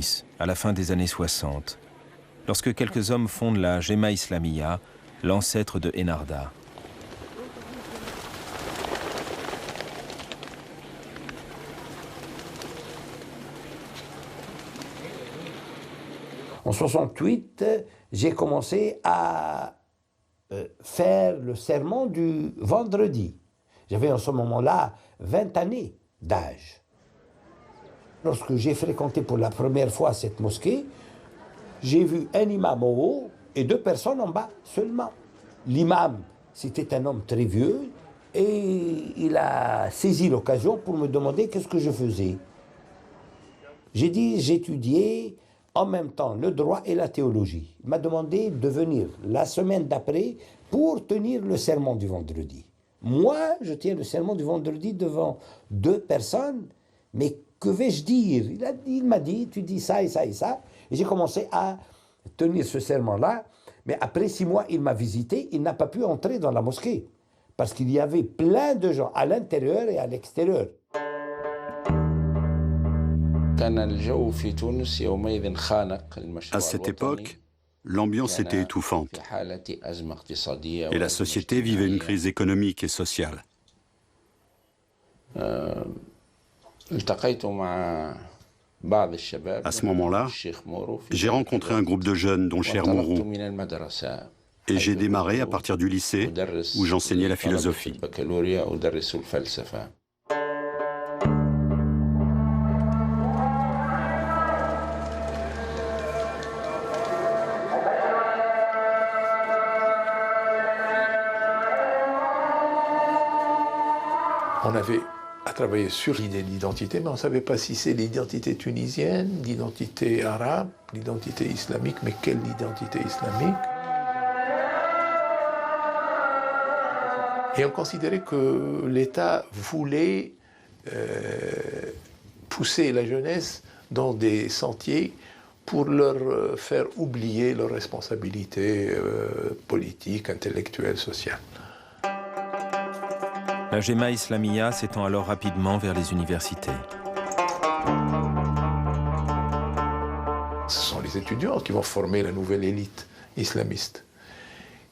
Tunis, à la fin des années 60, lorsque quelques hommes fondent la Jemaah Islamiyya, l'ancêtre de Enarda. En 68, j'ai commencé à faire le sermon du vendredi. J'avais en ce moment-là 20 années d'âge. Lorsque j'ai fréquenté pour la première fois cette mosquée, j'ai vu un imam en haut et 2 personnes en bas seulement. L'imam, c'était un homme très vieux et il a saisi l'occasion pour me demander qu'est-ce que je faisais. J'ai dit, j'étudiais en même temps le droit et la théologie. Il m'a demandé de venir la semaine d'après pour tenir le sermon du vendredi. Moi, je tiens le sermon du vendredi devant 2 personnes, mais que vais-je dire? Il m'a dit, tu dis ça et ça et ça. Et j'ai commencé à tenir ce serment-là, mais après 6 mois, il m'a visité, il n'a pas pu entrer dans la mosquée, parce qu'il y avait plein de gens à l'intérieur et à l'extérieur. À cette époque, l'ambiance était étouffante et la société vivait une crise économique et sociale. À ce moment-là, j'ai rencontré un groupe de jeunes, dont Cheikh Mourou, et j'ai démarré à partir du lycée où j'enseignais la philosophie. On avait à travailler sur l'idée d'identité, mais on ne savait pas si c'est l'identité tunisienne, l'identité arabe, l'identité islamique, mais quelle identité islamique? Et on considérait que l'État voulait pousser la jeunesse dans des sentiers pour leur faire oublier leurs responsabilités politiques, intellectuelles, sociales. La Jemaah Islamiyya s'étend alors rapidement vers les universités. Ce sont les étudiants qui vont former la nouvelle élite islamiste.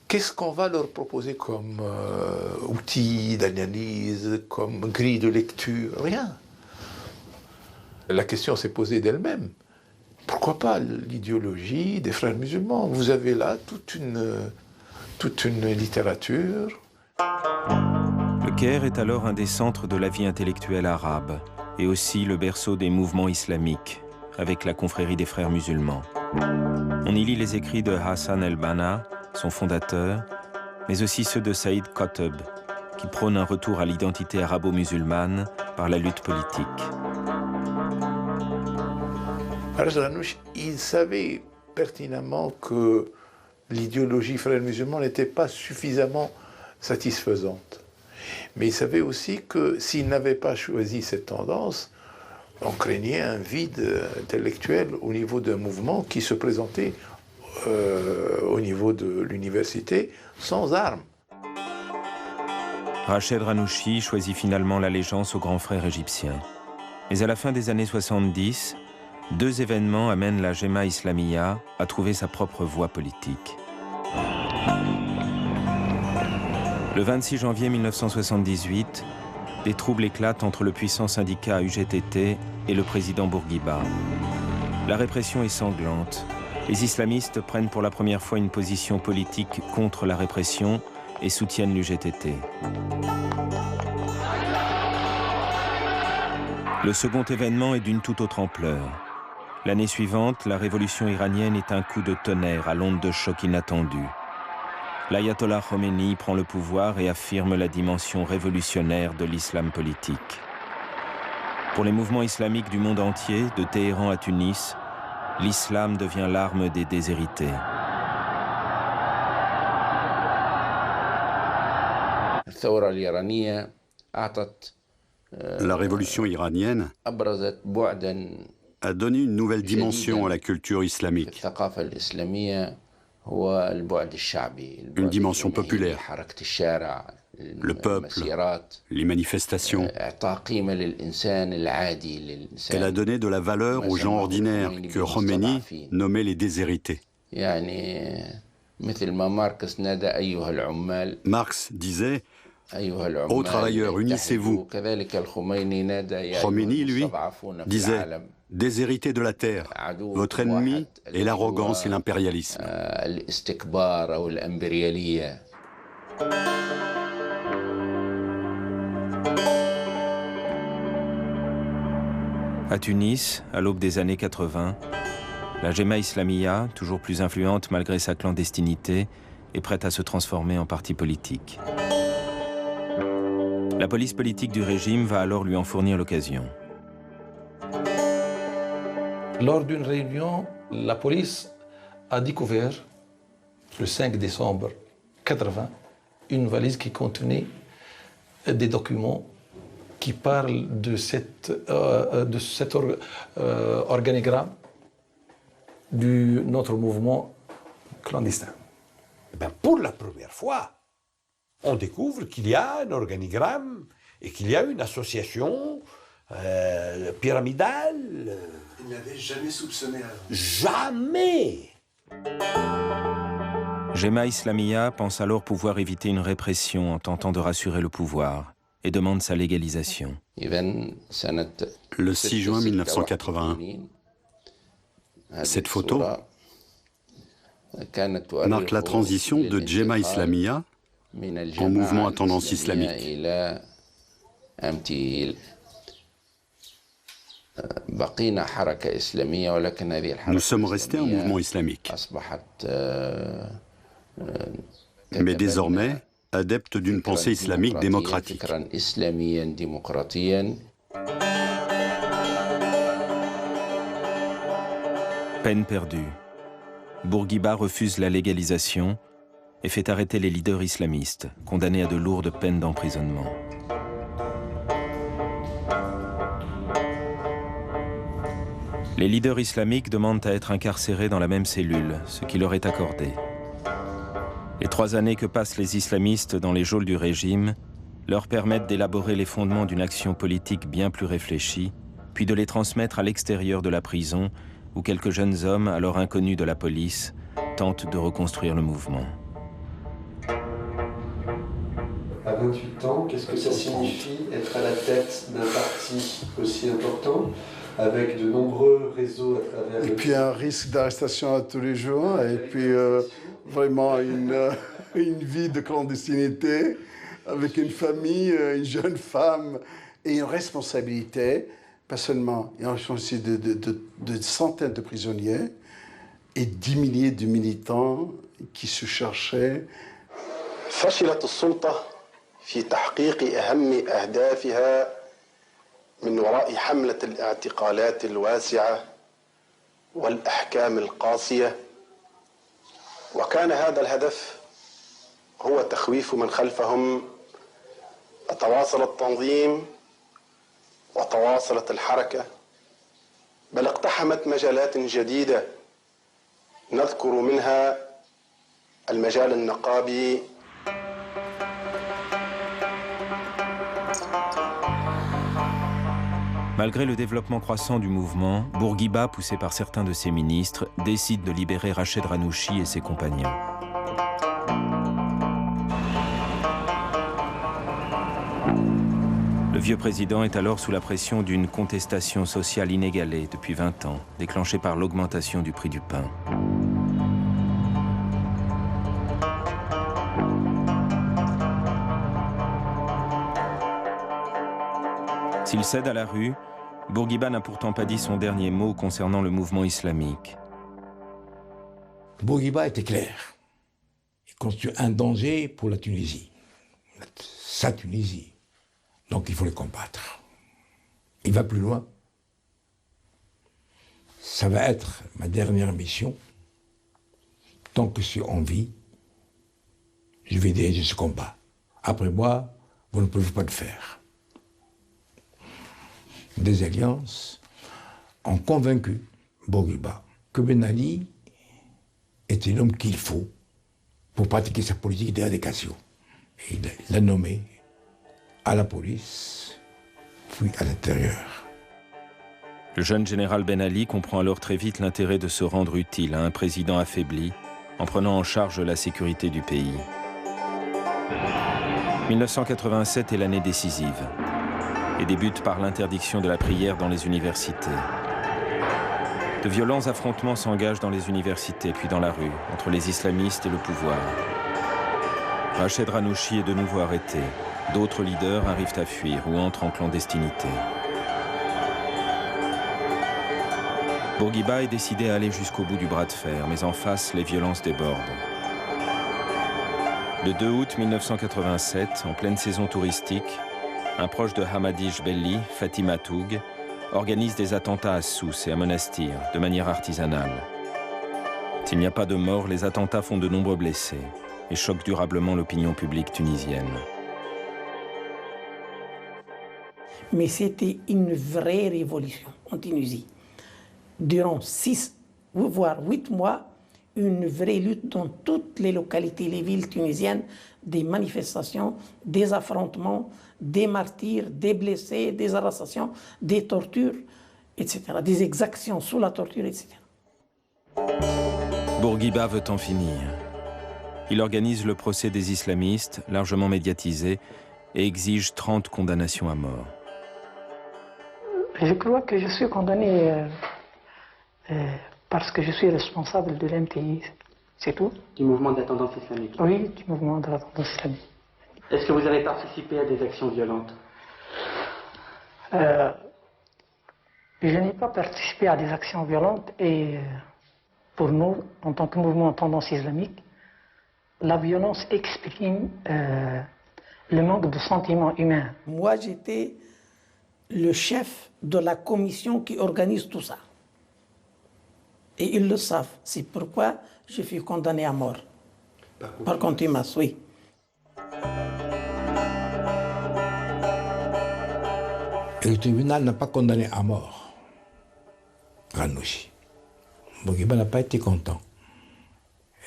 Qu'est-ce qu'on va leur proposer comme outil d'analyse, comme grille de lecture? Rien. La question s'est posée d'elle-même. Pourquoi pas l'idéologie des frères musulmans? Vous avez là toute une littérature. Le Caire est alors un des centres de la vie intellectuelle arabe et aussi le berceau des mouvements islamiques, avec la confrérie des frères musulmans. On y lit les écrits de Hassan el-Banna, son fondateur, mais aussi ceux de Saïd Qutb, qui prône un retour à l'identité arabo-musulmane par la lutte politique. Al-Ranouch, il savait pertinemment que l'idéologie frères musulmans n'était pas suffisamment satisfaisante. Mais il savait aussi que s'il n'avait pas choisi cette tendance, on craignait un vide intellectuel au niveau d'un mouvement qui se présentait au niveau de l'université sans armes. Rached Ranouchi choisit finalement l'allégeance aux grands frères égyptiens. Mais à la fin des années 70, 2 événements amènent la Jemaah Islamiyya à trouver sa propre voie politique. Le 26 janvier 1978, des troubles éclatent entre le puissant syndicat UGTT et le président Bourguiba. La répression est sanglante. Les islamistes prennent pour la première fois une position politique contre la répression et soutiennent l'UGTT. Le second événement est d'une toute autre ampleur. L'année suivante, la révolution iranienne est un coup de tonnerre à l'onde de choc inattendu. L'ayatollah Khomeini prend le pouvoir et affirme la dimension révolutionnaire de l'islam politique. Pour les mouvements islamiques du monde entier, de Téhéran à Tunis, l'islam devient l'arme des déshérités. La révolution iranienne a donné une nouvelle dimension à la culture islamique, une dimension populaire. le peuple, les manifestations. Elle a donné de la valeur aux gens ordinaires que Khomeini nommait les déshérités. Marx disait « Ô travailleurs, unissez-vous ». Khomeini, lui, disait « Déshérités de la terre, votre ennemi est l'arrogance et l'impérialisme ». À Tunis, à l'aube des années 80, la Jemaah Islamiyya, toujours plus influente malgré sa clandestinité, est prête à se transformer en parti politique. La police politique du régime va alors lui en fournir l'occasion. Lors d'une réunion, la police a découvert, le 5 décembre 80, une valise qui contenait des documents qui parlent de cet organigramme de notre mouvement clandestin. Ben pour la première fois, on découvre qu'il y a un organigramme et qu'il y a une association pyramidale. Il n'avait jamais soupçonné avant. Jamais! Jemaah Islamiyya pense alors pouvoir éviter une répression en tentant de rassurer le pouvoir et demande sa légalisation. Le 6 juin 1981, cette photo marque la transition de Jemaah Islamiyya en mouvement à tendance islamique. Nous sommes restés un mouvement islamique, mais désormais adeptes d'une pensée islamique démocratique. Peine perdue. Bourguiba refuse la légalisation et fait arrêter les leaders islamistes, condamnés à de lourdes peines d'emprisonnement. Les leaders islamiques demandent à être incarcérés dans la même cellule, ce qui leur est accordé. Les 3 années que passent les islamistes dans les geôles du régime leur permettent d'élaborer les fondements d'une action politique bien plus réfléchie, puis de les transmettre à l'extérieur de la prison, où quelques jeunes hommes, alors inconnus de la police, tentent de reconstruire le mouvement. À 28 ans, qu'est-ce que ça signifie être à la tête d'un parti aussi important, avec de nombreux réseaux à travers le pays? Et puis un risque d'arrestation à tous les jours, et puis vraiment une vie de clandestinité, avec une famille, une jeune femme, et une responsabilité, pas seulement, il y a aussi de centaines de prisonniers, et 10 milliers de militants qui se cherchaient. فشلت السلطة في تحقيق أهم أهدافها من وراء حملة الاعتقالات الواسعة والأحكام القاسية، وكان هذا الهدف هو تخويف من خلفهم. تواصل التنظيم وتواصلت الحركة، بل اقتحمت مجالات جديدة، نذكر منها المجال النقابي. Malgré le développement croissant du mouvement, Bourguiba, poussé par certains de ses ministres, décide de libérer Rached Ghannouchi et ses compagnons. Le vieux président est alors sous la pression d'une contestation sociale inégalée depuis 20 ans, déclenchée par l'augmentation du prix du pain. S'il cède à la rue, Bourguiba n'a pourtant pas dit son dernier mot concernant le mouvement islamique. Bourguiba était clair. Il constitue un danger pour la Tunisie. Sa Tunisie. Donc il faut le combattre. Il va plus loin. Ça va être ma dernière mission. Tant que je suis en vie, je vais diriger ce combat. Après moi, vous ne pouvez pas le faire. Des alliances ont convaincu Bourguiba que Ben Ali était l'homme qu'il faut pour pratiquer sa politique d'éradication. Il l'a nommé à la police, puis à l'intérieur. Le jeune général Ben Ali comprend alors très vite l'intérêt de se rendre utile à un président affaibli en prenant en charge la sécurité du pays. 1987 est l'année décisive et débute par l'interdiction de la prière dans les universités. De violents affrontements s'engagent dans les universités puis dans la rue, entre les islamistes et le pouvoir. Rached Ghannouchi est de nouveau arrêté. D'autres leaders arrivent à fuir ou entrent en clandestinité. Bourguiba est décidé à aller jusqu'au bout du bras de fer, mais en face, les violences débordent. Le 2 août 1987, en pleine saison touristique, un proche de Hamadij Belli, Fatima Toug, organise des attentats à Sousse et à Monastir, de manière artisanale. S'il n'y a pas de morts, les attentats font de nombreux blessés et choquent durablement l'opinion publique tunisienne. Mais c'était une vraie révolution en Tunisie. Durant 6, voire 8 mois, une vraie lutte dans toutes les localités, les villes tunisiennes, des manifestations, des affrontements, des martyrs, des blessés, des arrestations, des tortures, etc., des exactions sous la torture, etc. Bourguiba veut en finir. Il organise le procès des islamistes, largement médiatisé, et exige 30 condamnations à mort. Je crois que je suis condamné parce que je suis responsable de l'MTI, c'est tout. Du mouvement de la tendance islamique? Oui, du mouvement de la tendance islamique. Est-ce que vous avez participé à des actions violentes? Je n'ai pas participé à des actions violentes et pour nous, en tant que mouvement de tendance islamique, la violence exprime le manque de sentiments humains. Moi, j'étais le chef de la commission qui organise tout ça. Et ils le savent. C'est pourquoi je suis condamné à mort. Par contumace, oui. Et le tribunal n'a pas condamné à mort Ghannouchi. Bourguiba n'a pas été content.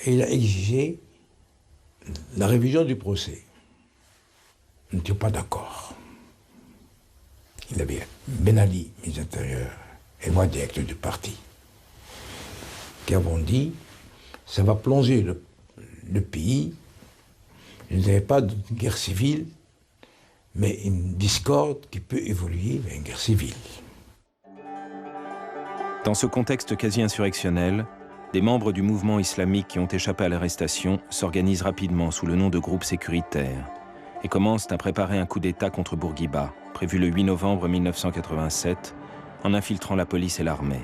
Et il a exigé la révision du procès. Nous n'étions pas d'accord. Il avait Ben Ali, ministre de l'Intérieur, et moi, directeur du parti, qui avons dit ça va plonger le pays. Il n'y avait pas de guerre civile, mais une discorde qui peut évoluer vers une guerre civile. Dans ce contexte quasi insurrectionnel, des membres du mouvement islamique qui ont échappé à l'arrestation s'organisent rapidement sous le nom de groupes sécuritaires et commencent à préparer un coup d'État contre Bourguiba, prévu le 8 novembre 1987, en infiltrant la police et l'armée.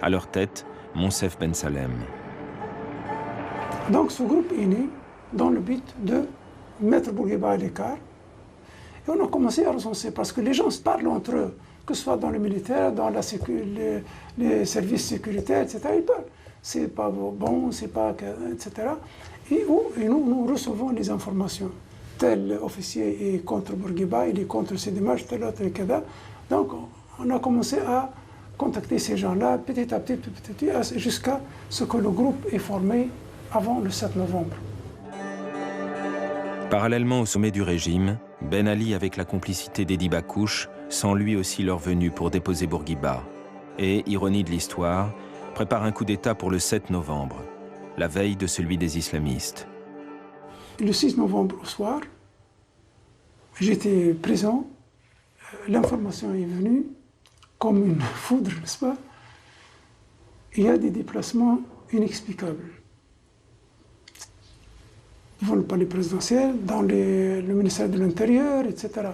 À leur tête, Monsef Ben Salem. Donc ce groupe est né dans le but de mettre Bourguiba à l'écart. Et on a commencé à recenser, parce que les gens se parlent entre eux, que ce soit dans le militaire, dans les services sécuritaires, etc. Ils parlent. C'est pas bon, c'est pas... etc. Et nous recevons les informations. Tel officier est contre Bourguiba, il est contre ces démarches, tel autre est Kada. Donc on a commencé à contacter ces gens-là, petit à petit, jusqu'à ce que le groupe est formé avant le 7 novembre. Parallèlement au sommet du régime, Ben Ali, avec la complicité d'Edi Bakouche, sent lui aussi leur venue pour déposer Bourguiba. Et, ironie de l'histoire, prépare un coup d'État pour le 7 novembre, la veille de celui des islamistes. Le 6 novembre au soir, j'étais présent, l'information est venue comme une foudre, n'est-ce pas? Il y a des déplacements inexplicables. Devant le palais présidentiel, dans le ministère de l'Intérieur, etc.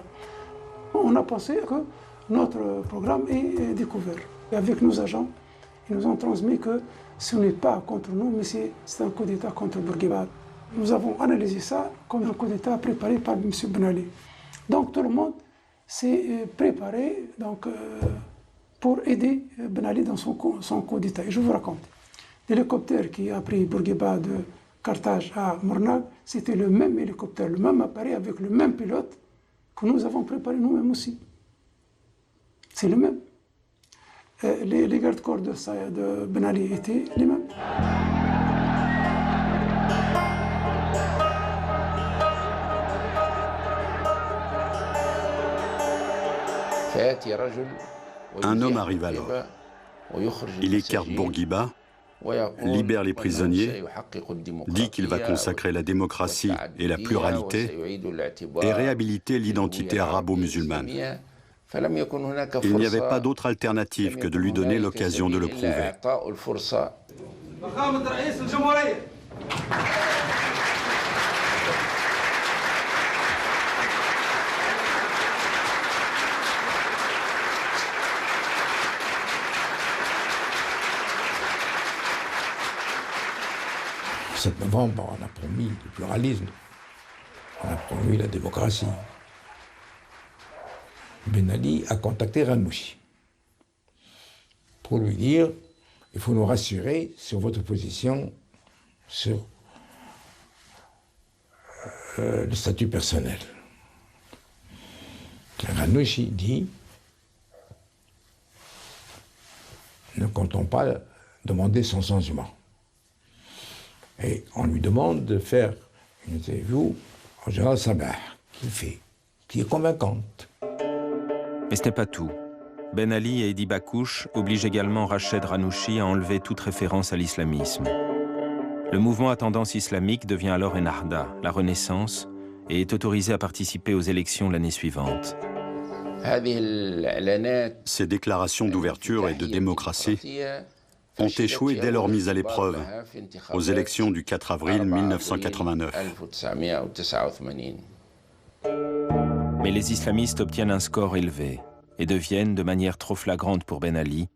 On a pensé que notre programme est découvert. Et avec nos agents, ils nous ont transmis que ce n'est pas contre nous, mais c'est un coup d'État contre Bourguiba. Nous avons analysé ça comme un coup d'État préparé par M. Ben Ali. Donc tout le monde s'est préparé pour aider Ben Ali dans son coup d'État. Et je vous raconte, l'hélicoptère qui a pris Bourguiba de Carthage à Mornag, c'était le même hélicoptère, le même appareil avec le même pilote que nous avons préparé nous-mêmes aussi. C'est le même. Les gardes-corps de Ben Ali étaient les mêmes. Un homme arrive alors. Il écarte Bourguiba, libère les prisonniers, dit qu'il va consacrer la démocratie et la pluralité et réhabiliter l'identité arabo-musulmane. Il n'y avait pas d'autre alternative que de lui donner l'occasion de le prouver. Le 7 novembre, on a promis le pluralisme, on a promis la démocratie. Ben Ali a contacté Ranouchi pour lui dire il faut nous rassurer sur votre position sur le statut personnel. Ranouchi dit ne comptons pas demander son changement. Et on lui demande de faire une interview au général Sabah, qu'il fait, qui est convaincante. Mais ce n'est pas tout. Ben Ali et Edi Bakouche obligent également Rached Ranouchi à enlever toute référence à l'islamisme. Le mouvement à tendance islamique devient alors Ennahda, la Renaissance, et est autorisé à participer aux élections l'année suivante. Ces déclarations d'ouverture et de démocratie ont échoué dès leur mise à l'épreuve aux élections du 4 avril 1989. Mais les islamistes obtiennent un score élevé et deviennent, de manière trop flagrante pour Ben Ali,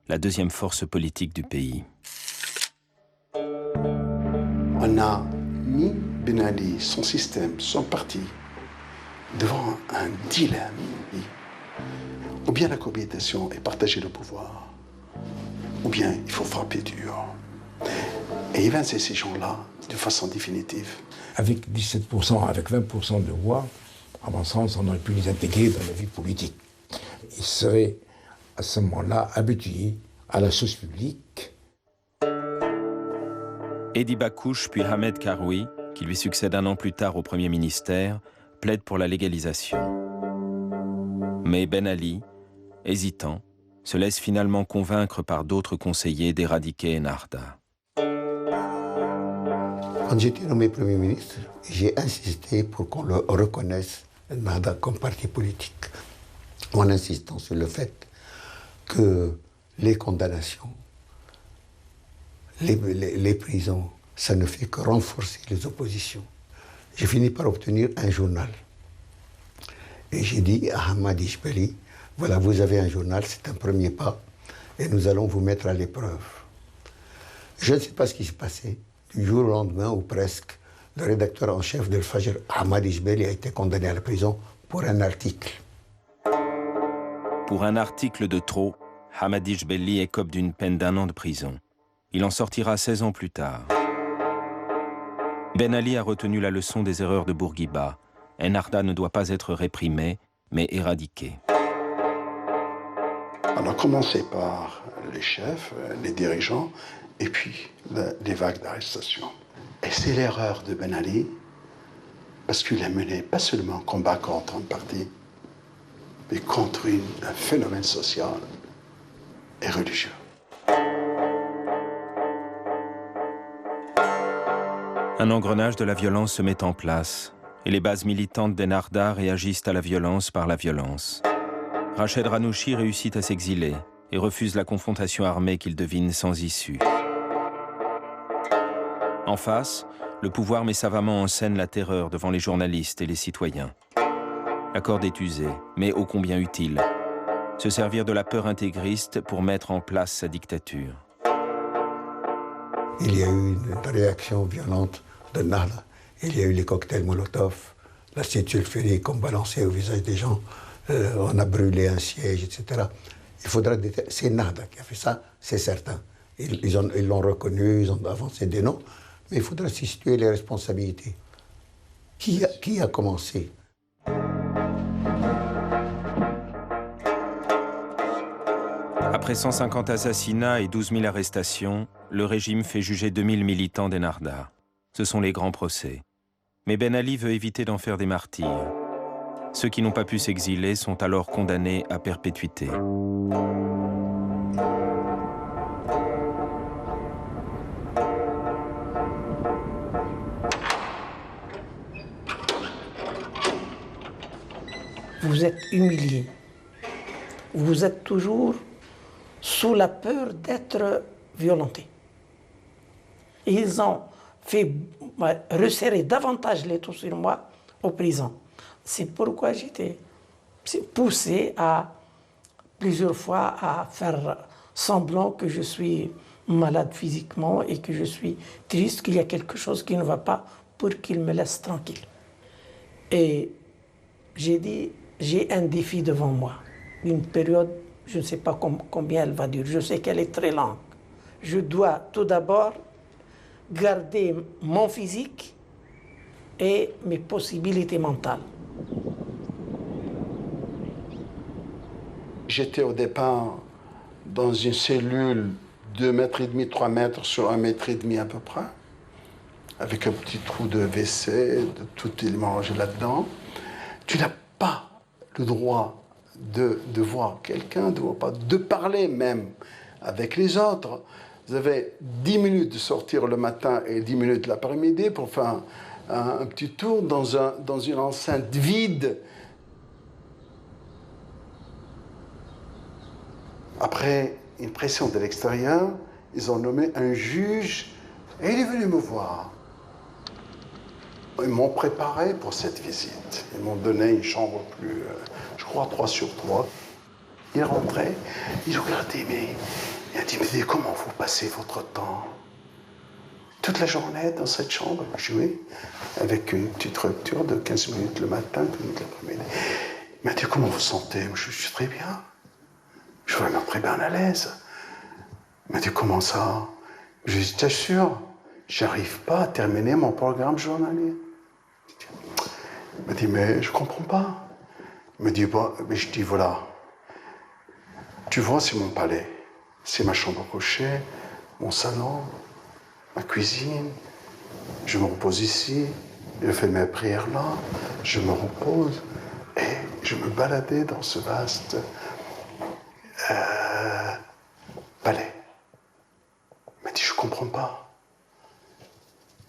la deuxième force politique du pays. On a mis Ben Ali, son système, son parti, devant un dilemme. Ou bien la cohabitation et partager le pouvoir, ou bien il faut frapper dur. Et évincer ces gens-là de façon définitive. Avec 17%, avec 20% de voix, à mon sens, on aurait pu les intégrer dans la vie politique. Ils seraient à ce moment-là habitués à la chose publique. Edi Bakouche puis Ahmed Karoui, qui lui succède un an plus tard au Premier ministère, plaident pour la légalisation. Mais Ben Ali, hésitant, se laisse finalement convaincre par d'autres conseillers d'éradiquer Ennahda. Quand j'étais nommé Premier ministre, j'ai insisté pour qu'on le reconnaisse, Ennahda, comme parti politique, en insistant sur le fait que les condamnations, les prisons, ça ne fait que renforcer les oppositions. J'ai fini par obtenir un journal. Et j'ai dit à Ahmad Ishbeli, voilà, vous avez un journal, c'est un premier pas, et nous allons vous mettre à l'épreuve. Je ne sais pas ce qui s'est passé. Du jour au lendemain, ou presque, le rédacteur en chef de Fajr, Ahmad Ishbeli, a été condamné à la prison pour un article. Pour un article de trop, Ahmad Ishbeli écope d'une peine d'1 an de prison. Il en sortira 16 ans plus tard. Ben Ali a retenu la leçon des erreurs de Bourguiba. Ennahda ne doit pas être réprimé, mais éradiqué. On a commencé par les chefs, les dirigeants, et puis les vagues d'arrestation. Et c'est l'erreur de Ben Ali, parce qu'il a mené pas seulement un combat contre un parti, mais contre un phénomène social et religieux. Un engrenage de la violence se met en place, et les bases militantes d'Ennahda réagissent à la violence par la violence. Rached Ranouchi réussit à s'exiler et refuse la confrontation armée qu'il devine sans issue. En face, le pouvoir met savamment en scène la terreur devant les journalistes et les citoyens. La corde est usée, mais ô combien utile. Se servir de la peur intégriste pour mettre en place sa dictature. Il y a eu une réaction violente de Ennahda. Il y a eu les cocktails Molotov, l'acide sulfurique qu'on balançait au visage des gens. On a brûlé un siège, etc. Il faudra c'est Ennahda qui a fait ça, c'est certain. Ils l'ont reconnu, ils ont avancé des noms, mais il faudra situer les responsabilités. Qui a commencé? Après 150 assassinats et 12 000 arrestations, le régime fait juger 2000 militants d'Ennahda. Ce sont les grands procès. Mais Ben Ali veut éviter d'en faire des martyrs. Ceux qui n'ont pas pu s'exiler sont alors condamnés à perpétuité. Vous êtes humilié. Vous êtes toujours sous la peur d'être violenté. Ils ont fait resserrer davantage l'étau sur moi aux prisons. C'est pourquoi j'étais poussé à plusieurs fois à faire semblant que je suis malade physiquement et que je suis triste, qu'il y a quelque chose qui ne va pas pour qu'ils me laissent tranquille. Et j'ai dit, j'ai un défi devant moi, une période, je ne sais pas combien elle va durer, je sais qu'elle est très longue. Je dois tout d'abord garder mon physique et mes possibilités mentales. J'étais au départ dans une cellule 2,5 mètres, 3 mètres sur 1,5 mètre à peu près, avec un petit trou de WC, de tout est mélangé là-dedans. Tu n'as pas le droit de voir quelqu'un, de parler même avec les autres. Vous avez 10 minutes de sortir le matin et 10 minutes l'après-midi pour faire un petit tour dans une enceinte vide. Après une pression de l'extérieur, ils ont nommé un juge et il est venu me voir. Ils m'ont préparé pour cette visite. Ils m'ont donné une chambre plus, je crois, 3 sur 3. Il est rentré, il regardait, mais il a dit, mais comment vous passez votre temps? Toute la journée dans cette chambre, jouer, avec une petite rupture de 15 minutes le matin, 15 minutes l'après-midi. Il m'a dit, comment vous vous sentez? Je suis très bien. Je suis vraiment très bien à l'aise. Il m'a dit, comment ça? Je lui ai dit, t'assures, j'arrive pas à terminer mon programme journalier. Il m'a dit, mais je comprends pas. Il m'a dit, bon, mais je dis, voilà, tu vois, c'est mon palais. C'est ma chambre à coucher, mon salon, ma cuisine. Je me repose ici, je fais mes prières là, je me repose et je me baladais dans ce vaste palais. Il m'a dit, je comprends pas.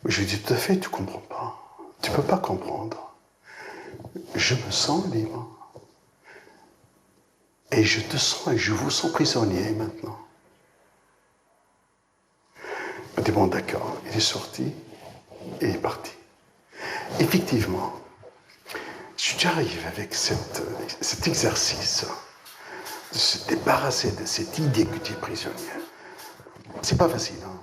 Je lui ai dit, tout à fait, tu comprends pas. Tu peux pas comprendre. Je me sens libre. Et je te sens et je vous sens prisonnier maintenant. Il m'a dit, bon d'accord, il est sorti et il est parti. Effectivement, si tu arrives avec cet exercice de se débarrasser de cette idée que tu es prisonnier, c'est pas facile. Hein.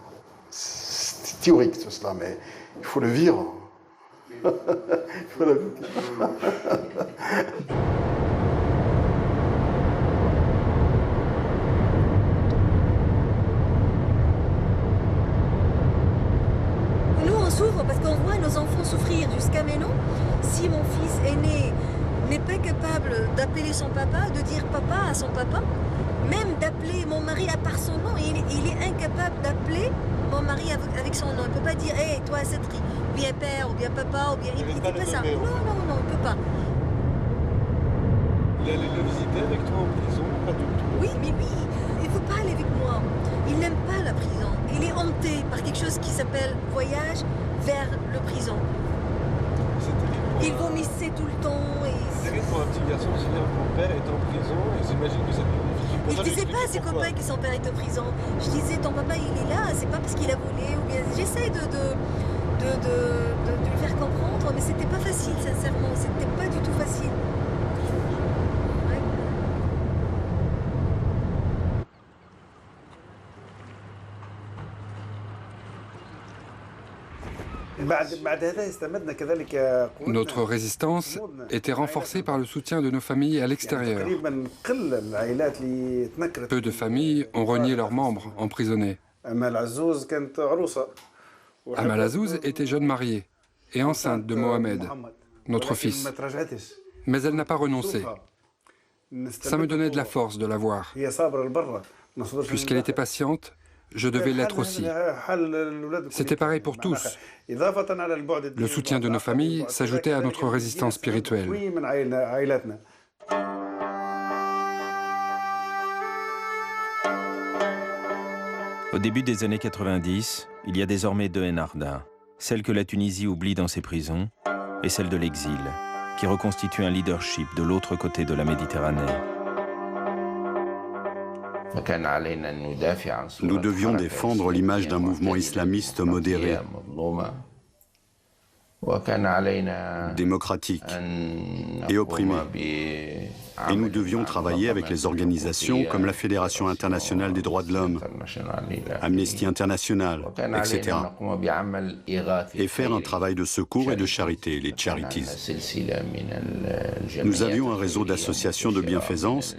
C'est théorique tout cela, mais il faut le vivre. Il faut le vivre. Parce qu'on voit nos enfants souffrir jusqu'à maintenant. Si mon fils aîné n'est pas capable d'appeler son papa, de dire papa à son papa, même d'appeler mon mari à part son nom, il est incapable d'appeler mon mari avec son nom. Il ne peut pas dire « Hé, toi, c'est tri », ou bien père, ou bien papa, ou bien... Il ne dit pas ça. Non, il ne peut pas. Il allait le visiter avec toi en prison, pas du tout? Oui, mais oui, il ne veut pas aller avec moi. Il n'aime pas la prison. Il est hanté par quelque chose qui s'appelle voyage vers le prison. Il vomissait tout le temps. C'est terrible pour un petit garçon de se dire que mon père est en prison et s'imagine que ça peut être difficile. Il ne disait pas à ses copains que son père est en prison. Je disais, ton papa il est là, c'est pas parce qu'il a volé. Ou bien j'essaie de lui faire comprendre, mais c'était pas facile, sincèrement. C'était pas du tout facile. Notre résistance était renforcée par le soutien de nos familles à l'extérieur. Peu de familles ont renié leurs membres emprisonnés. Amal Azouz était jeune mariée et enceinte de Mohamed, notre fils. Mais elle n'a pas renoncé. Ça me donnait de la force de la voir. Puisqu'elle était patiente, je devais l'être aussi. C'était pareil pour tous. Le soutien de nos familles s'ajoutait à notre résistance spirituelle. Au début des années 90, il y a désormais deux Ennahdha, celle que la Tunisie oublie dans ses prisons et celle de l'exil, qui reconstitue un leadership de l'autre côté de la Méditerranée. Nous devions défendre l'image d'un mouvement islamiste modéré, démocratique et opprimé. Et nous devions travailler avec les organisations comme la Fédération internationale des droits de l'homme, Amnesty International, etc. Et faire un travail de secours et de charité, les charities. Nous avions un réseau d'associations de bienfaisance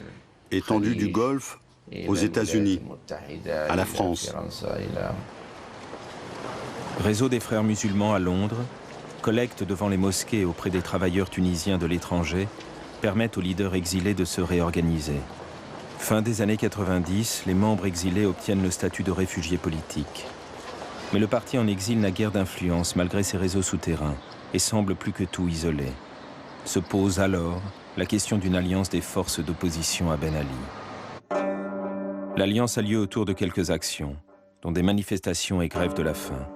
étendu du Golfe aux États-Unis, à la France. Réseau des frères musulmans à Londres, collecte devant les mosquées auprès des travailleurs tunisiens de l'étranger, permettent aux leaders exilés de se réorganiser. Fin des années 90, les membres exilés obtiennent le statut de réfugiés politiques. Mais le parti en exil n'a guère d'influence malgré ses réseaux souterrains et semble plus que tout isolé. Se pose alors la question d'une alliance des forces d'opposition à Ben Ali. L'alliance a lieu autour de quelques actions, dont des manifestations et grèves de la faim.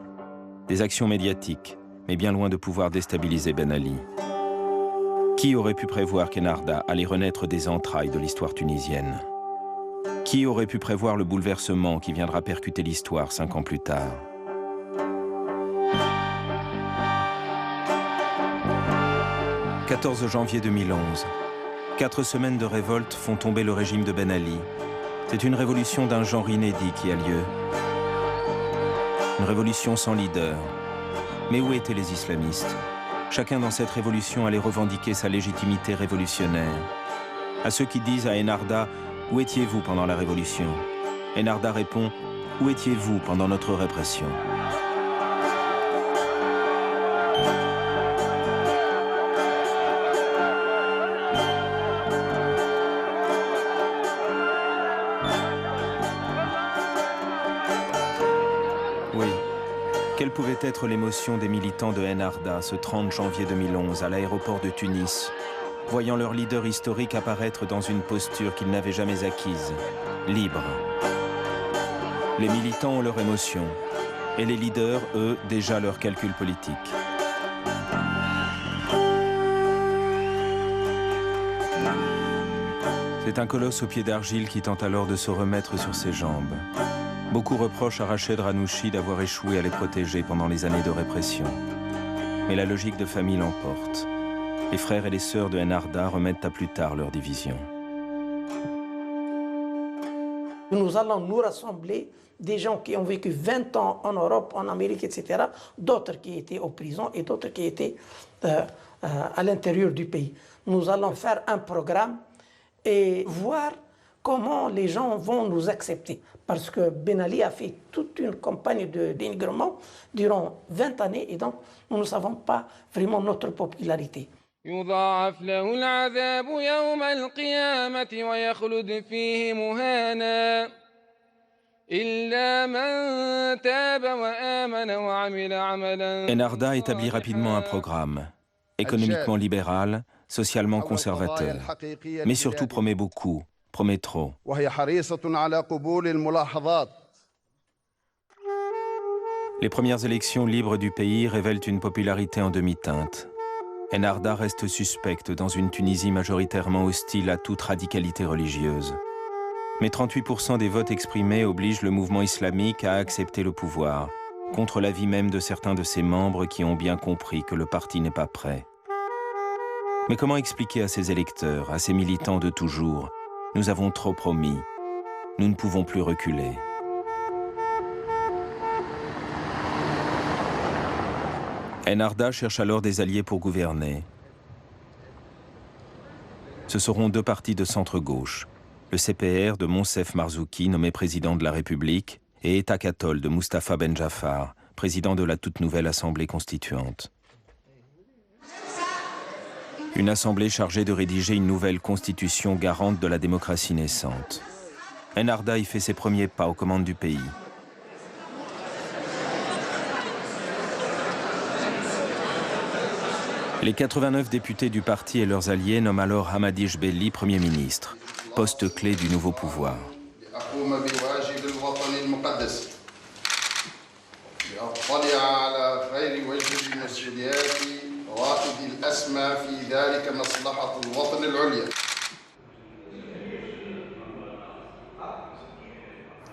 Des actions médiatiques, mais bien loin de pouvoir déstabiliser Ben Ali. Qui aurait pu prévoir qu'Ennahdha allait renaître des entrailles de l'histoire tunisienne? Qui aurait pu prévoir le bouleversement qui viendra percuter l'histoire 5 ans plus tard? « 14 janvier 2011. 4 semaines de révolte font tomber le régime de Ben Ali. C'est une révolution d'un genre inédit qui a lieu. Une révolution sans leader. Mais où étaient les islamistes? Chacun dans cette révolution allait revendiquer sa légitimité révolutionnaire. À ceux qui disent à Ennahdha « Où étiez-vous pendant la révolution ?» Ennahdha répond « Où étiez-vous pendant notre répression ?» Quelle pouvait être l'émotion des militants de Ennahdha ce 30 janvier 2011 à l'aéroport de Tunis, voyant leur leader historique apparaître dans une posture qu'ils n'avaient jamais acquise, libre. Les militants ont leur émotion, et les leaders, eux, déjà leur calcul politique. C'est un colosse au pied d'argile qui tente alors de se remettre sur ses jambes. Beaucoup reprochent à Rached Ghannouchi d'avoir échoué à les protéger pendant les années de répression. Mais la logique de famille l'emporte. Les frères et les sœurs de Ennahdha remettent à plus tard leur division. Nous allons nous rassembler des gens qui ont vécu 20 ans en Europe, en Amérique, etc., d'autres qui étaient aux prisons et d'autres qui étaient à l'intérieur du pays. Nous allons faire un programme et voir comment les gens vont nous accepter. Parce que Ben Ali a fait toute une campagne de dénigrement durant 20 années et donc nous ne savons pas vraiment notre popularité. Ennahdha établit rapidement un programme, économiquement libéral, socialement conservateur, mais surtout promet beaucoup. Promet trop. Les premières élections libres du pays révèlent une popularité en demi-teinte. Ennahdha reste suspecte dans une Tunisie majoritairement hostile à toute radicalité religieuse. Mais 38% des votes exprimés obligent le mouvement islamique à accepter le pouvoir, contre l'avis même de certains de ses membres qui ont bien compris que le parti n'est pas prêt. Mais comment expliquer à ses électeurs, à ses militants de toujours: nous avons trop promis, nous ne pouvons plus reculer. Ennahdha cherche alors des alliés pour gouverner. Ce seront 2 partis de centre-gauche, le CPR de Monsef Marzouki, nommé président de la République, et État Katol de Mustapha Ben Jaafar, président de la toute nouvelle Assemblée constituante. Une assemblée chargée de rédiger une nouvelle constitution garante de la démocratie naissante. Ennahdha y fait ses premiers pas aux commandes du pays. Les 89 députés du parti et leurs alliés nomment alors Hamadi Jebeli Premier ministre, poste clé du nouveau pouvoir.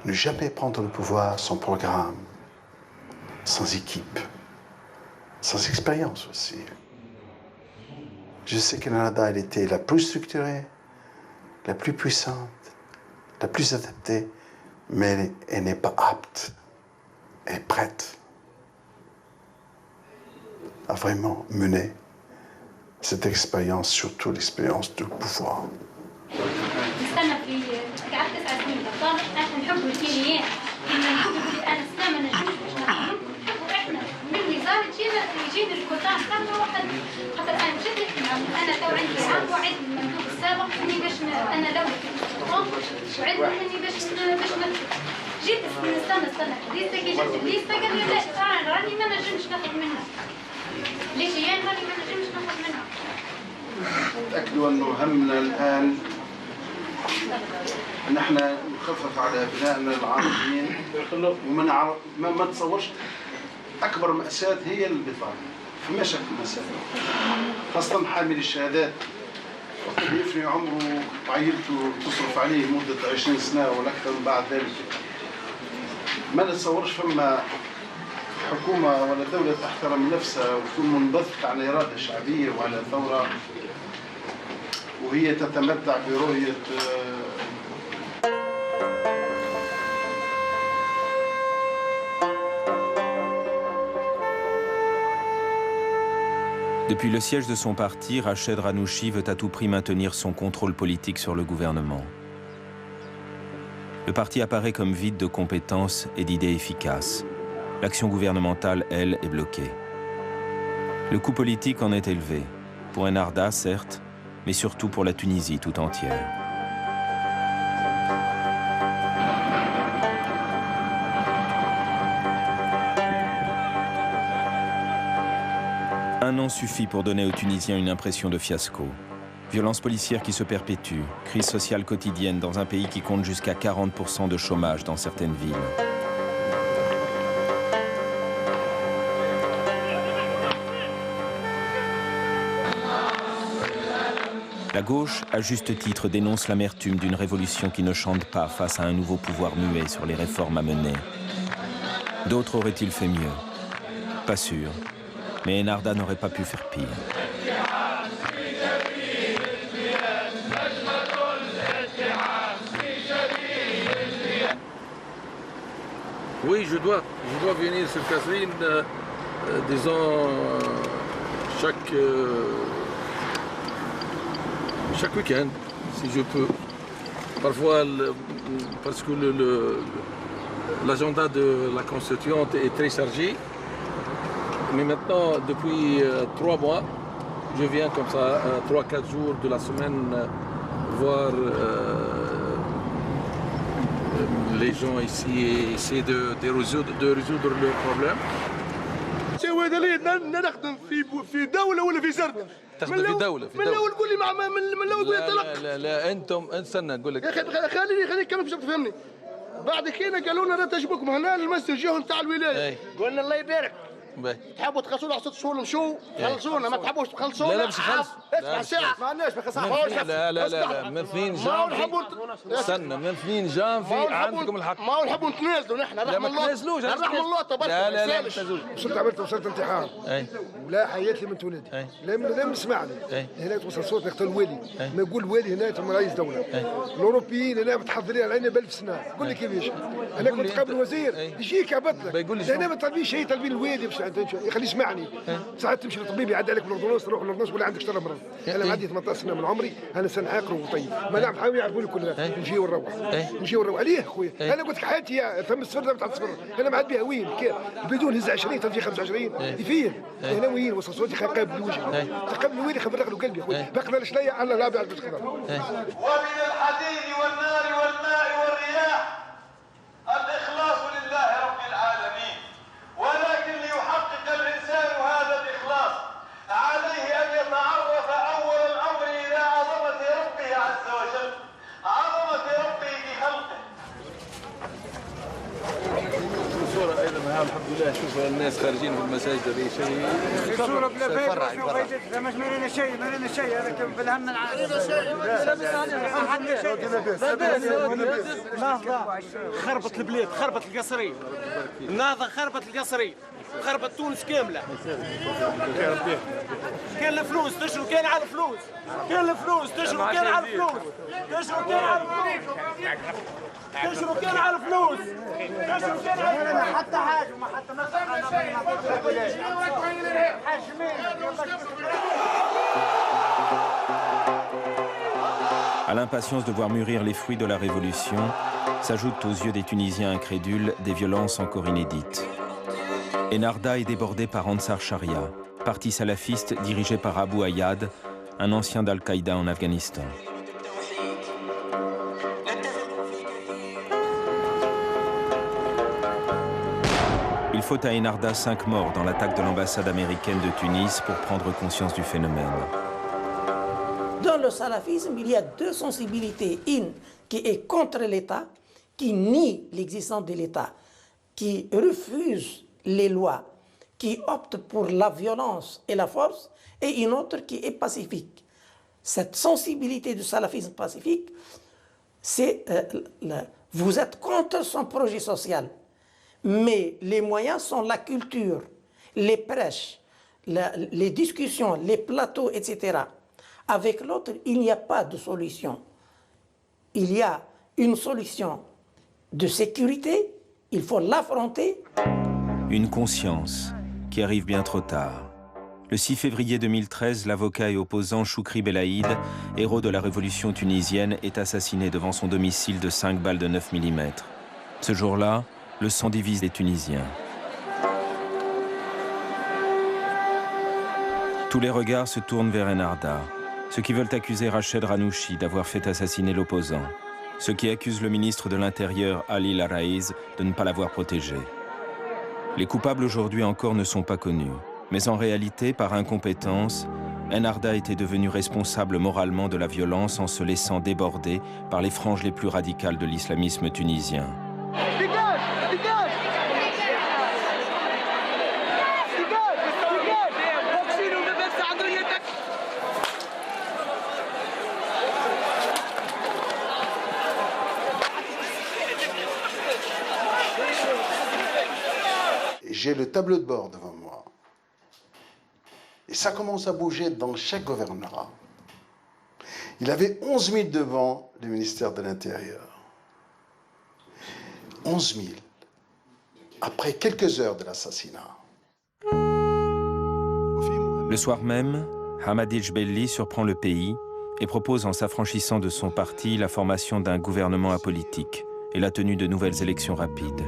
Ne jamais prendre le pouvoir sans programme, sans équipe, sans expérience aussi. Je sais que l'Ennahda, elle était la plus structurée, la plus puissante, la plus adaptée, mais elle n'est pas apte et prête à vraiment mener cette expérience, surtout l'expérience du pouvoir. تأكدوا أنه همنا الآن أن احنا نخفف على أبنائنا العربيين ما تصورش أكبر مأساة هي البطالة فما شك مأساة خاصة حامل الشهادات وقت يفني عمره وعائلته تصرف عليه مدة 20 سنة والأكثر بعد ذلك ما نتصورش فما حكومة ولا دولة تحترم نفسها وتكون منبثقة على إرادة شعبية وعلى ثورة وهي تتمتع برؤية Depuis le siège de son parti, Rached Ghannouchi veut à tout prix maintenir son contrôle politique sur le gouvernement. Le parti apparaît comme vide de compétences et d'idées efficaces. L'action gouvernementale, elle, est bloquée. Le coût politique en est élevé, pour Ennahda, certes, mais surtout pour la Tunisie tout entière. Un an suffit pour donner aux Tunisiens une impression de fiasco. Violences policières qui se perpétuent, crise sociale quotidienne dans un pays qui compte jusqu'à 40% de chômage dans certaines villes. La gauche, à juste titre, dénonce l'amertume d'une révolution qui ne chante pas face à un nouveau pouvoir muet sur les réformes à mener. D'autres auraient-ils fait mieux? Pas sûr. Mais Ennahda n'aurait pas pu faire pire. Oui, je dois venir sur Kasserine, disons, chaque week-end, si je peux. Parfois, parce que l'agenda de la constituante est très chargé. Mais maintenant, depuis 3 mois, je viens comme ça, 3-4 jours de la semaine, voir les gens ici et essayer de résoudre leurs problèmes. في دولة ولا في زردة؟ تخدم في دولة من الأول قول لي من الأول قول لي طلق. لا انتم استنى نقول لك. يا أخي خليني كمل باش تفهمني. بعد كده قالوا لنا تجبكم هنا المسجد جهه نتاع الولاية. قلنا الله يبارك. تحبوا تخلصونا على 6 شهور نمشوا خلصونا ما تحبوش تخلصونا. لا مش خلص. اسمع ساعة. ما عندناش لا من 2 جانفي. استنى من 2 جانفي عندكم الحق. ما نحبوا نتنازلوا نحن رحم الله. ما تنازلوش. رحم الله تبارك. لا ما تنازلوش. وصلت انتحار. ولا حياتي من تولدي. لم يسمعني. هنا توصل صوت نقتل الوالي. ما يقول الوالي هنا ثم رئيس دولة. الأوروبيين هنا متحضرين علينا ب1000 سنة. قول لي كيفاش. أنا كنت قبل وزير يجيك عبط لك. هنا ما طالبينش شيء طالبين الوالي خليه يسمعني. ساعات تمشي للطبيب يعدي عليك بالاردونوس تروح للاردونوس ولا عندك شرب مرض. انا معدي 18 سنه من عمري انا سنه عاقر وطيب ما نعرف حاول يعرفوا لي كل نجي ونروح عليه خويا انا قلت لك حياتي فم الصفر تاع الصفر انا معد بها وين بدون هز 20 تجي 25 يفين هنا وين وصل صوتي قابل الوجه تقابل وين خبرق له قلبي خويا باقي ليش لا الله لا بعد بالخضر ومن الحديد والنار والماء والرياح الاخلاص لله رب العالمين ولكن ليحقق الإنسان هذا الإخلاص عليه أن الحمد لله. شوف الناس خارجين في المساجد هذه شيء صورة بلا فايدة مش مرينا شيء هذا بالهم من النهضة خربت البلاد، خربت القصري، النهضة خربت القصري، خربت تونس كاملة. كان الفلوس تشرو، كان على الفلوس، كان الفلوس تشرو، كان على الفلوس، تشرو كان على الفلوس، تشرو كان على الفلوس، تشرو كان على الفلوس. حتى حاجة ما حتى ما À l'impatience de voir mûrir les fruits de la révolution, s'ajoutent aux yeux des Tunisiens incrédules des violences encore inédites. Enarda est débordé par Ansar Sharia, parti salafiste dirigé par Abu Ayyad, un ancien d'Al-Qaïda en Afghanistan. Il faut à Enarda 5 morts dans l'attaque de l'ambassade américaine de Tunis pour prendre conscience du phénomène. Dans le salafisme, il y a deux sensibilités. Une qui est contre l'État, qui nie l'existence de l'État, qui refuse les lois, qui opte pour la violence et la force, et une autre qui est pacifique. Cette sensibilité du salafisme pacifique, c'est vous êtes contre son projet social, mais les moyens sont la culture, les prêches, les discussions, les plateaux, etc. Avec l'autre, il n'y a pas de solution. Il y a une solution de sécurité, il faut l'affronter. Une conscience qui arrive bien trop tard. Le 6 février 2013, l'avocat et opposant Choukri Belaïd, héros de la révolution tunisienne, est assassiné devant son domicile de 5 balles de 9 mm. Ce jour-là, le sang divise les Tunisiens. Tous les regards se tournent vers Enarda. Ceux qui veulent accuser Rached Ranouchi d'avoir fait assassiner l'opposant. Ceux qui accusent le ministre de l'Intérieur, Ali Laraïz, de ne pas l'avoir protégé. Les coupables aujourd'hui encore ne sont pas connus. Mais en réalité, par incompétence, Enarda était devenu responsable moralement de la violence en se laissant déborder par les franges les plus radicales de l'islamisme tunisien. J'ai le tableau de bord devant moi. Et ça commence à bouger dans chaque gouvernorat. Il avait 11 000 devant le ministère de l'Intérieur. 11 000. Après quelques heures de l'assassinat. Le soir même, Hamadi Jbelli surprend le pays et propose en s'affranchissant de son parti la formation d'un gouvernement apolitique et la tenue de nouvelles élections rapides.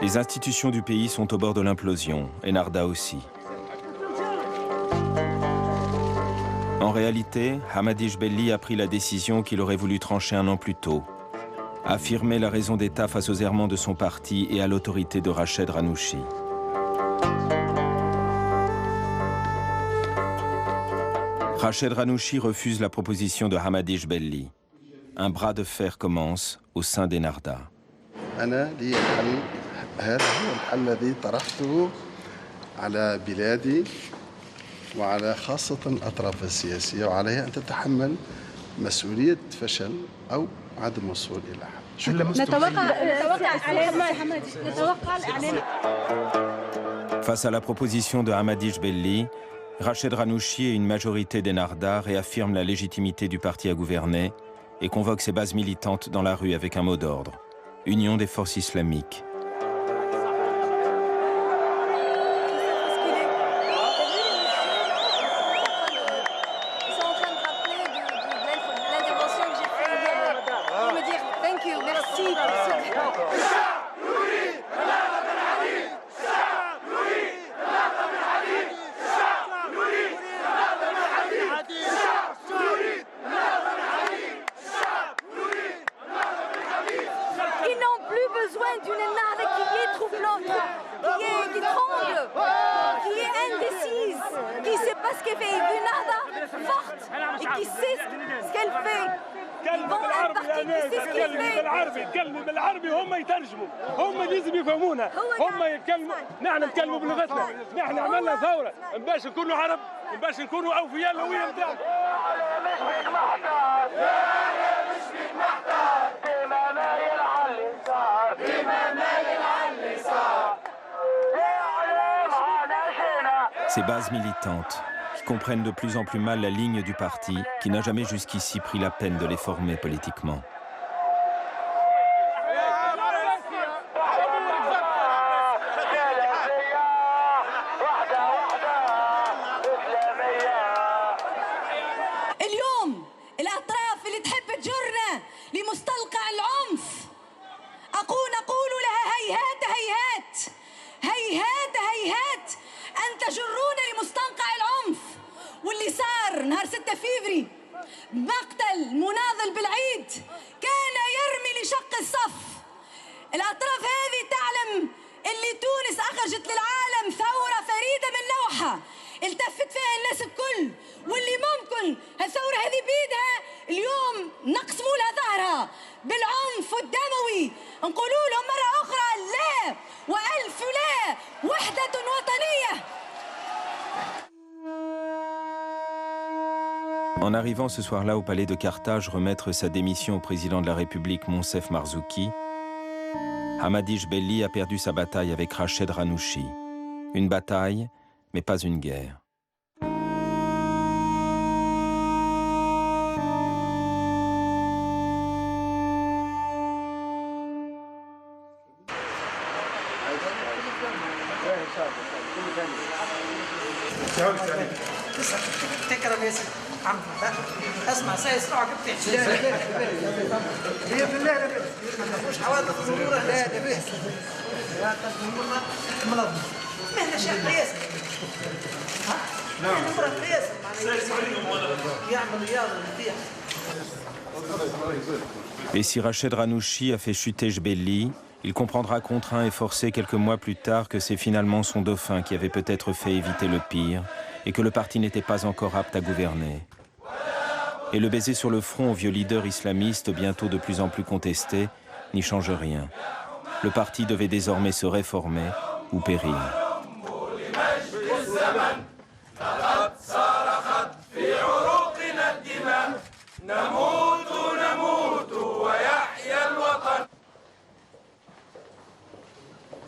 Les institutions du pays sont au bord de l'implosion, Enarda aussi. En réalité, Hamadi Jbelli a pris la décision qu'il aurait voulu trancher un an plus tôt. Affirmer la raison d'État face aux errements de son parti et à l'autorité de Rached Ranouchi. Rached Ranouchi refuse la proposition de Hamadi Jbelli. Un bras de fer commence au sein d'Enarda. هذا هو الحل الذي طرحته على بلادي وعلى خاصة الأطراف السياسية وعليها أن تتحمل مسؤولية فشل أو عدم الوصول إلى حل. Face à la proposition de Hamadi Jbelli, Rached Ranouchi et une majorité d'Enarda réaffirment la légitimité du parti à gouverner et convoque ses bases militantes dans la rue avec un mot d'ordre. Union des forces islamiques. تكلمي بالعربي هم يترجموا هم لازم يفهمونا هم يتكلموا نحن نتكلموا بلغتنا نحن عملنا ثوره باش نكونوا عرب باش نكونوا اوفياء الهويه نتاعنا Ces bases militantes, qui comprennent de plus en plus mal la ligne du parti, qui n'a jamais jusqu'ici pris la peine de les former politiquement. مقتل مناضل بالعيد كان يرمي لشق الصف. الأطراف هذه تعلم اللي تونس أخرجت للعالم ثورة فريدة من نوعها التفت فيها الناس الكل واللي ممكن الثورة هذه بيدها اليوم نقسموا لها ظهرها بالعنف الدموي نقولوا لهم مرة أخرى لا وألف لا وحدة وطنية. En arrivant ce soir-là au palais de Carthage remettre sa démission au président de la République Monsef Marzouki, Hamadi Jebeli a perdu sa bataille avec Rached Ghannouchi. Une bataille, mais pas une guerre. اسمع سيسمعك بتحكي لا هي بالله لا مش حوادث ضروره لا ده بس لا منظم احنا شيخ قياس نعم قياس يعمل رياضه نتيح. Et si Rached Ghannouchi a fait chuter Jebeli, il comprendra contraint et forcé quelques mois plus tard que c'est finalement son dauphin qui avait peut-être fait éviter le pire et que le parti n'était pas encore apte à gouverner. Et le baiser sur le front au vieux leader islamiste, bientôt de plus en plus contesté, n'y change rien. Le parti devait désormais se réformer ou périr.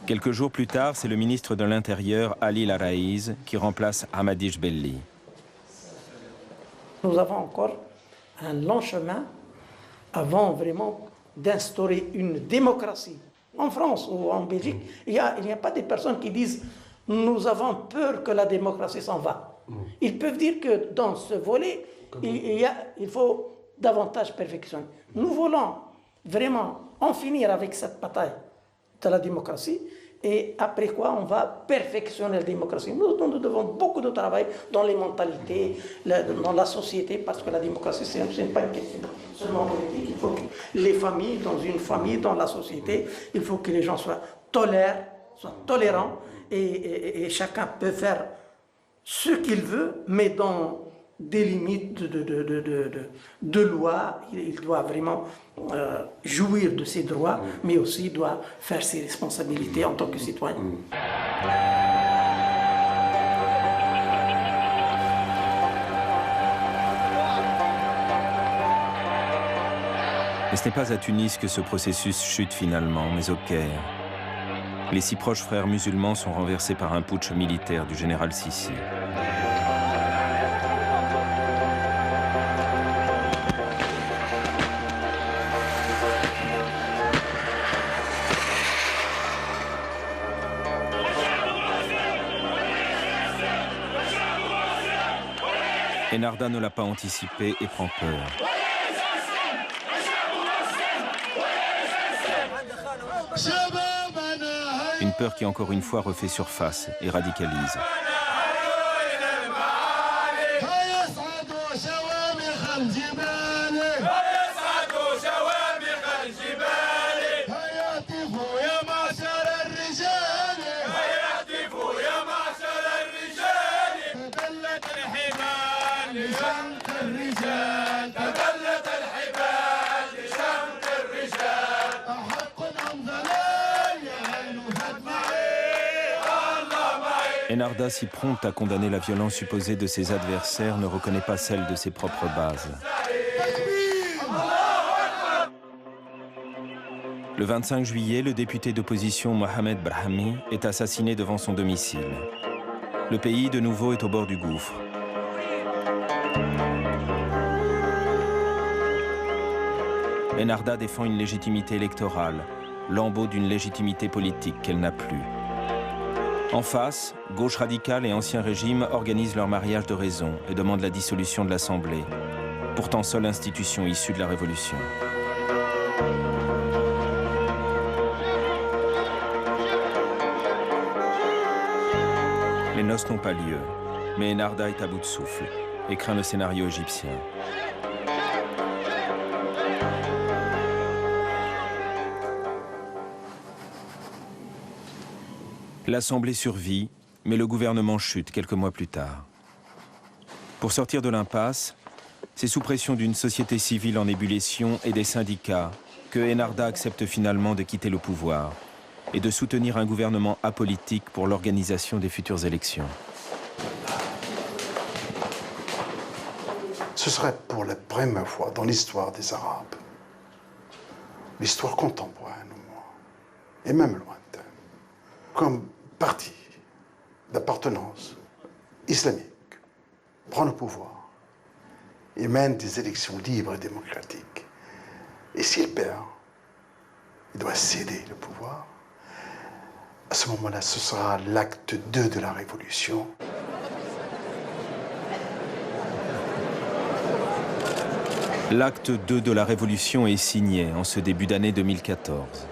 Quelques jours plus tard, c'est le ministre de l'Intérieur, Ali Laraïz, qui remplace Hamadi Jebeli. Nous avons encore un long chemin avant vraiment d'instaurer une démocratie. En France ou en Belgique, il n'y a pas des personnes qui disent « nous avons peur que la démocratie s'en va ». Ils peuvent dire que dans ce volet, il faut davantage perfectionner. Nous voulons vraiment en finir avec cette bataille de la démocratie et après quoi on va perfectionner la démocratie. Nous devons beaucoup de travail dans les mentalités, dans la société, parce que la démocratie, ce n'est pas une question seulement politique. Il faut que les familles, dans une famille, dans la société, il faut que les gens soient tolérants et chacun peut faire ce qu'il veut, mais dans des limites de loi. Il doit vraiment jouir de ses droits, mais aussi doit faire ses responsabilités en tant que citoyen. Et ce n'est pas à Tunis que ce processus chute finalement, mais au Caire. Les 6 proches frères musulmans sont renversés par un putsch militaire du général Sissi. Enarda ne l'a pas anticipé et prend peur. Une peur qui encore une fois refait surface et radicalise. تدلت الحبال Enarda, si prompte à condamner la violence supposée de ses adversaires, ne reconnaît pas celle de ses propres bases. Le 25 juillet, le député d'opposition Mohamed Brahmi est assassiné devant son domicile. Le pays, de nouveau, est au bord du gouffre. Enarda défend une légitimité électorale, lambeau d'une légitimité politique qu'elle n'a plus. En face, gauche radicale et ancien régime organisent leur mariage de raison et demandent la dissolution de l'Assemblée, pourtant seule institution issue de la Révolution. Les noces n'ont pas lieu, mais Enarda est à bout de souffle et craint le scénario égyptien. L'Assemblée survit, mais le gouvernement chute quelques mois plus tard. Pour sortir de l'impasse, c'est sous pression d'une société civile en ébullition et des syndicats que Enarda accepte finalement de quitter le pouvoir et de soutenir un gouvernement apolitique pour l'organisation des futures élections. Ce serait pour la première fois dans l'histoire des Arabes, l'histoire contemporaine au moins, et même lointaine, comme parti d'appartenance islamique prend le pouvoir et mène des élections libres et démocratiques. Et s'il perd, il doit céder le pouvoir. À ce moment-là, ce sera l'acte 2 de la Révolution. L'acte 2 de la Révolution est signé en ce début d'année 2014.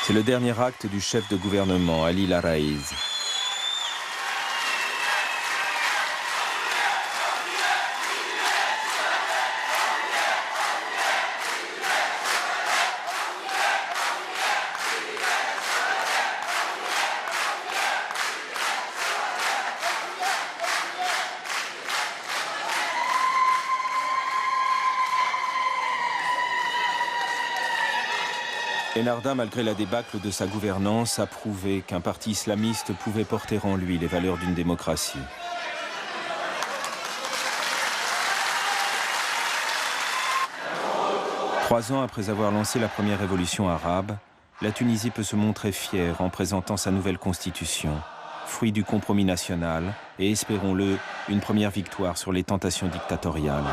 C'est le dernier acte du chef de gouvernement, Ali Laraïz. Enarda, malgré la débâcle de sa gouvernance, a prouvé qu'un parti islamiste pouvait porter en lui les valeurs d'une démocratie. Trois ans après avoir lancé la première révolution arabe, la Tunisie peut se montrer fière en présentant sa nouvelle constitution, fruit du compromis national et, espérons-le, une première victoire sur les tentations dictatoriales.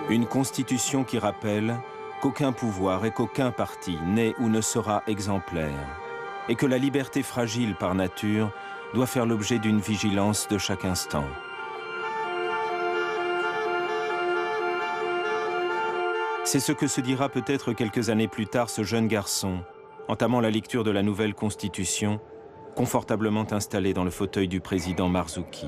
Une constitution qui rappelle qu'aucun pouvoir et qu'aucun parti n'est ou ne sera exemplaire, et que la liberté fragile par nature doit faire l'objet d'une vigilance de chaque instant. C'est ce que se dira peut-être quelques années plus tard ce jeune garçon, entamant la lecture de la nouvelle constitution, confortablement installé dans le fauteuil du président Marzouki.